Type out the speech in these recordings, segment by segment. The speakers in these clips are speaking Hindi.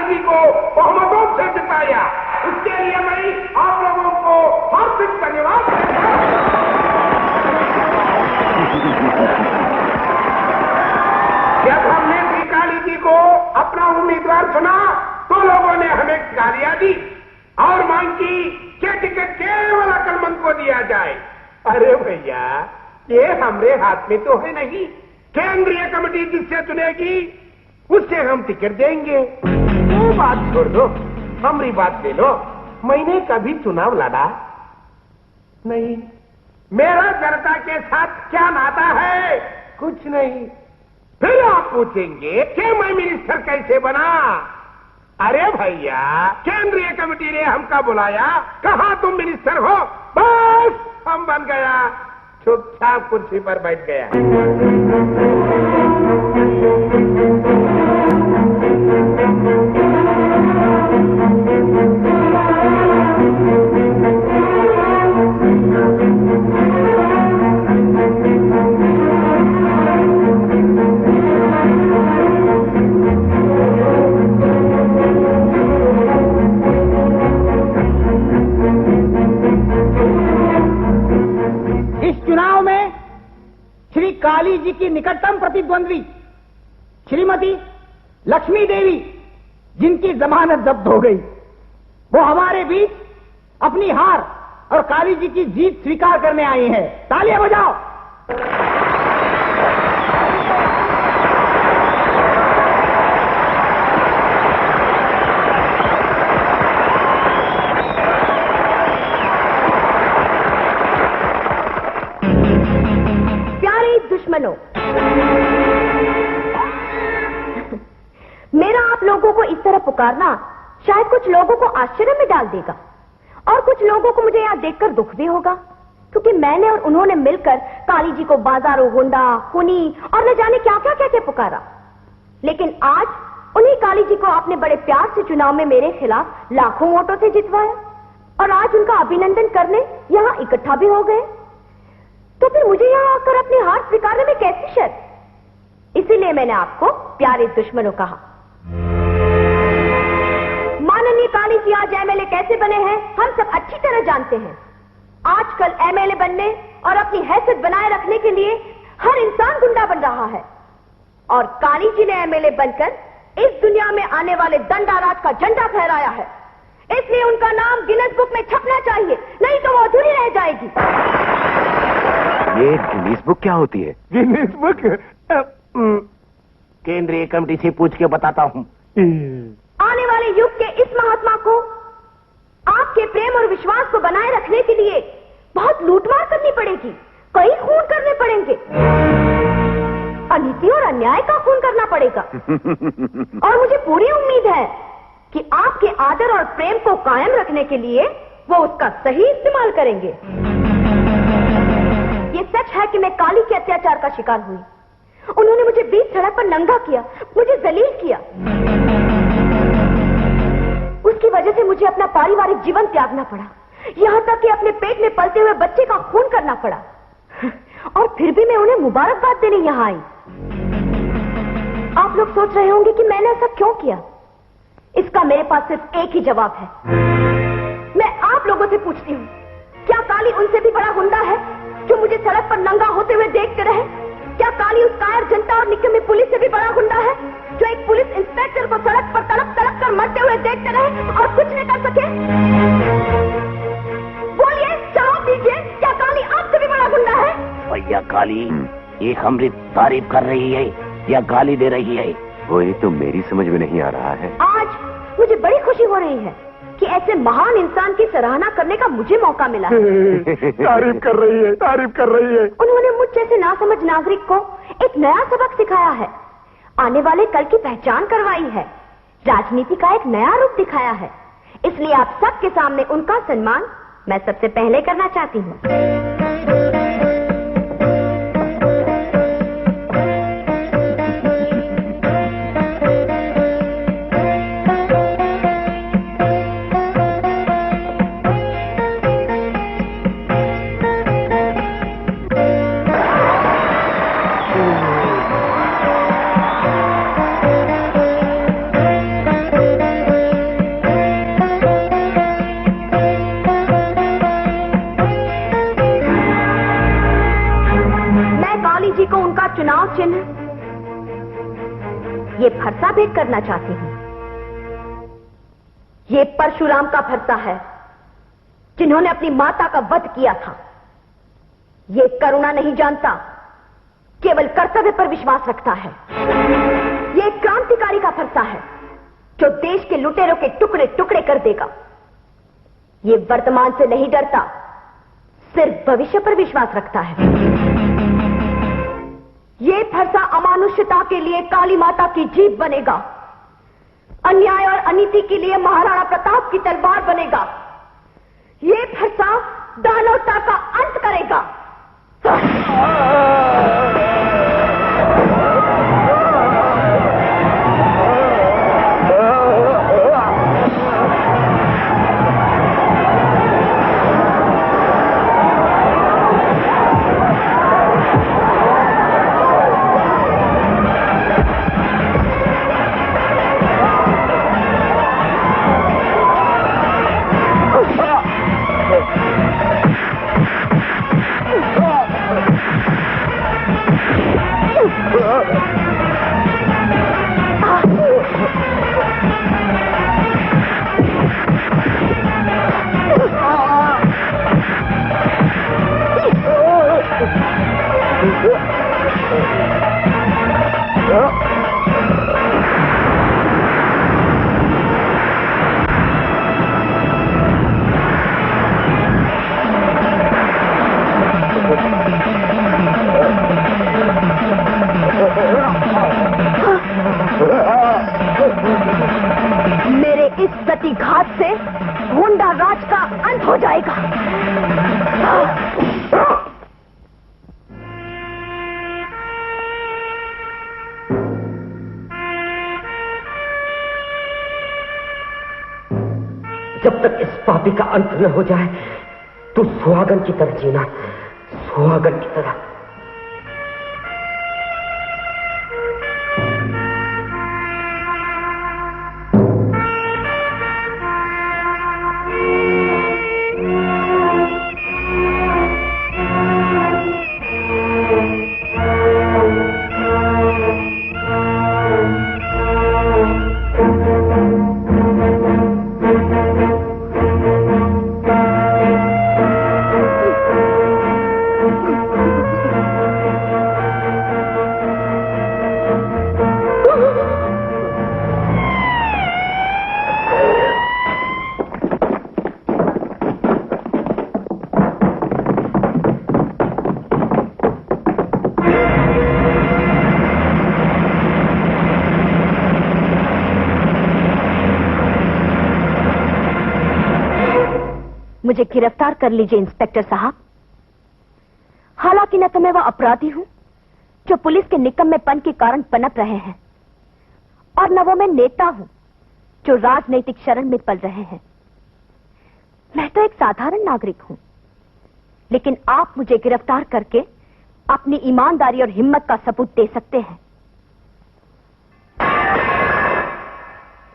जी को बहुमतों से जिताया। उसके लिए मैं आप लोगों को हार्दिक धन्यवाद देता जब हमने श्री काली जी को अपना उम्मीदवार चुना तो लोगों ने हमें गालियां दी और मांग की कि टिकट केवल अक्लमंद को दिया जाए। अरे भैया, ये हमारे हाथ में तो है नहीं। केंद्रीय कमेटी जिससे चुनेगी उससे हम टिकट देंगे। वो बात छोड़ दो, हमारी बात ले लो। मैंने कभी चुनाव लड़ा नहीं। मेरा जनता के साथ क्या नाता है? कुछ नहीं। फिर आप पूछेंगे कि मैं मिनिस्टर कैसे बना? अरे भैया, केंद्रीय कमेटी ने हमका बुलाया, कहा तुम मिनिस्टर हो, बस हम बन गया। चुपचाप कुर्सी पर बैठ गया। चुनाव में श्री काली जी की निकटतम प्रतिद्वंद्वी श्रीमती लक्ष्मी देवी, जिनकी जमानत जब्त हो गई, वो हमारे बीच अपनी हार और काली जी की जीत स्वीकार करने आई हैं। तालियां बजाओ। दुश्मनों, मेरा आप लोगों को इस तरह पुकारना शायद कुछ लोगों को आश्चर्य में डाल देगा और कुछ लोगों को मुझे यहां देखकर दुख भी होगा, क्योंकि मैंने और उन्होंने मिलकर काली जी को बाजारों, गुंडा, खूनी और न जाने क्या क्या कह के पुकारा। लेकिन आज उन्हीं काली जी को आपने बड़े प्यार से चुनाव में मेरे खिलाफ लाखों वोटों से जितवाया और आज उनका अभिनंदन करने यहां इकट्ठा भी हो गए। तो फिर मुझे यहां आकर अपनी हार स्वीकारने में कैसी शर्त? इसीलिए मैंने आपको प्यारे दुश्मनों कहा। माननीय काली जी आज एमएलए कैसे बने हैं हम सब अच्छी तरह जानते हैं। आजकल एमएलए बनने और अपनी हैसियत बनाए रखने के लिए हर इंसान गुंडा बन रहा है और काली जी ने एमएलए बनकर इस दुनिया में आने वाले दंडाराज का झंडा फहराया है। इसलिए उनका नाम गिनेस बुक में छपना चाहिए, नहीं तो वो अधूरी रह जाएगी। ये गिनीज बुक क्या होती है? गिनीज बुक केंद्रीय कमेटी से पूछ के बताता हूँ। आने वाले युग के इस महात्मा को आपके प्रेम और विश्वास को बनाए रखने के लिए बहुत लूटमार करनी पड़ेगी, कई खून करने पड़ेंगे, अनीति और अन्याय का खून करना पड़ेगा। और मुझे पूरी उम्मीद है कि आपके आदर और प्रेम को कायम रखने के लिए वो उसका सही इस्तेमाल करेंगे। ये सच है कि मैं काली के अत्याचार का शिकार हुई। उन्होंने मुझे बीच सड़क पर नंगा किया, मुझे जलील किया। उसकी वजह से मुझे अपना पारिवारिक जीवन त्यागना पड़ा, यहां तक कि अपने पेट में पलते हुए बच्चे का खून करना पड़ा। और फिर भी मैं उन्हें मुबारकबाद देने यहां आई। आप लोग सोच रहे होंगे कि मैंने ऐसा क्यों किया। इसका मेरे पास सिर्फ एक ही जवाब है। मैं आप लोगों से पूछती हूँ, क्या काली उनसे भी बड़ा गुंडा है जो मुझे सड़क पर नंगा होते हुए देखते रहे? क्या काली उस कायर जनता और निकम्मी पुलिस से भी बड़ा गुंडा है जो एक पुलिस इंस्पेक्टर को सड़क पर तड़प तड़प कर मरते हुए देखते रहे और कुछ नहीं कर सके? बोलिए, जवाब दीजिए, क्या काली आपसे भी बड़ा गुंडा है? भैया, काली ये हमारी तारीफ कर रही है या गाली दे रही है? वही तो मेरी समझ में नहीं आ रहा है। आज मुझे बड़ी खुशी हो रही है कि ऐसे महान इंसान की सराहना करने का मुझे मौका मिला। तारीफ कर रही है, तारीफ कर रही है। उन्होंने मुझ जैसे नासमझ नागरिक को एक नया सबक सिखाया है, आने वाले कल की पहचान करवाई है, राजनीति का एक नया रूप दिखाया है। इसलिए आप सबके सामने उनका सम्मान मैं सबसे पहले करना चाहती हूँ। उनका चुनाव चिन्ह ये फरसा भेंट करना चाहती हूं। ये परशुराम का फरसा है, जिन्होंने अपनी माता का वध किया था। ये करुणा नहीं जानता, केवल कर्तव्य पर विश्वास रखता है। ये एक क्रांतिकारी का फरसा है, जो देश के लुटेरों के टुकड़े टुकड़े कर देगा। ये वर्तमान से नहीं डरता, सिर्फ भविष्य पर विश्वास रखता है। ये फरसा अमानुष्यता के लिए काली माता की जीभ बनेगा, अन्याय और अनीति के लिए महाराणा प्रताप की तलवार बनेगा। ये फरसा दानवता का अंत करेगा। मेरे इस प्रतिघात से होंडा राज का अंत हो जाएगा। जब तक इस पापी का अंत न हो जाए, तू सुहागन की तरह जीना, सुहागन की तरह। मुझे गिरफ्तार कर लीजिए इंस्पेक्टर साहब। हालांकि न तो मैं वह अपराधी हूं जो पुलिस के निकम्मेपन के कारण पनप रहे हैं, और न वो मैं नेता हूं जो राजनीतिक शरण में पल रहे हैं। मैं तो एक साधारण नागरिक हूं, लेकिन आप मुझे गिरफ्तार करके अपनी ईमानदारी और हिम्मत का सबूत दे सकते हैं।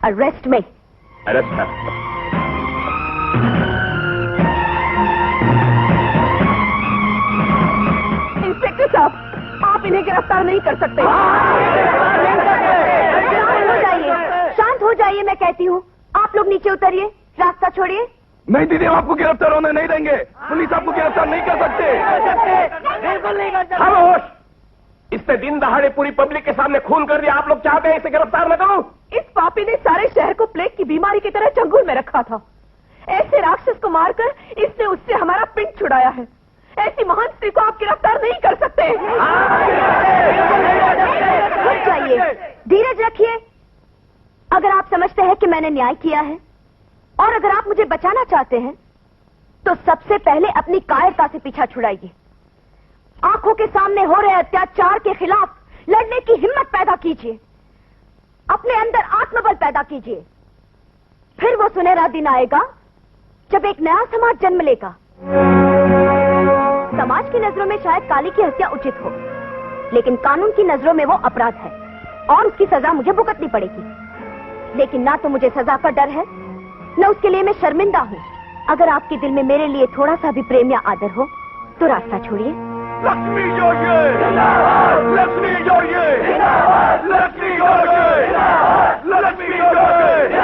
अरेस्ट में। अरेस्ट। इंस्पेक्टर साहब, आप इन्हें गिरफ्तार नहीं कर सकते। शांत हो जाइए, शांत हो जाइए, मैं कहती हूँ। आप लोग नीचे उतरिए, रास्ता छोड़िए। नहीं दीदी, हम आपको गिरफ्तार होने नहीं देंगे। पुलिस आपको गिरफ्तार नहीं कर सकते। बिल्कुल नहीं कर सकते। खामोश! इसने दिन दहाड़े पूरी पब्लिक के सामने खून कर दिया। आप लोग चाहते हैं इसे गिरफ्तार न करो? इस पापी ने सारे शहर को प्लेग की बीमारी की तरह चंगुल में रखा था। ऐसे राक्षस को मारकर इसने उससे हमारा पिंड छुड़ाया है। ऐसी महान स्त्री को आप गिरफ्तार नहीं कर सकते। रुक जाइए, धीरज रखिए। अगर आप समझते हैं कि मैंने न्याय किया है और अगर आप मुझे बचाना चाहते हैं, तो सबसे पहले अपनी कायरता से पीछा छुड़ाइए। आंखों के सामने हो रहे अत्याचार के खिलाफ लड़ने की हिम्मत पैदा कीजिए, अपने अंदर आत्मबल पैदा कीजिए। फिर वो सुनहरा दिन आएगा जब एक नया समाज जन्म लेगा। समाज की नजरों में शायद काली की हत्या उचित हो, लेकिन कानून की नजरों में वो अपराध है और उसकी सजा मुझे भुगतनी पड़ेगी। लेकिन ना तो मुझे सजा का डर है, न उसके लिए मैं शर्मिंदा हूँ। अगर आपके दिल में मेरे लिए थोड़ा सा भी प्रेम या आदर हो तो रास्ता छोड़िए, लक्ष्मी जोशी लक्ष्मी जोशी लक्ष्मी जोशी लक्ष्मी जोशी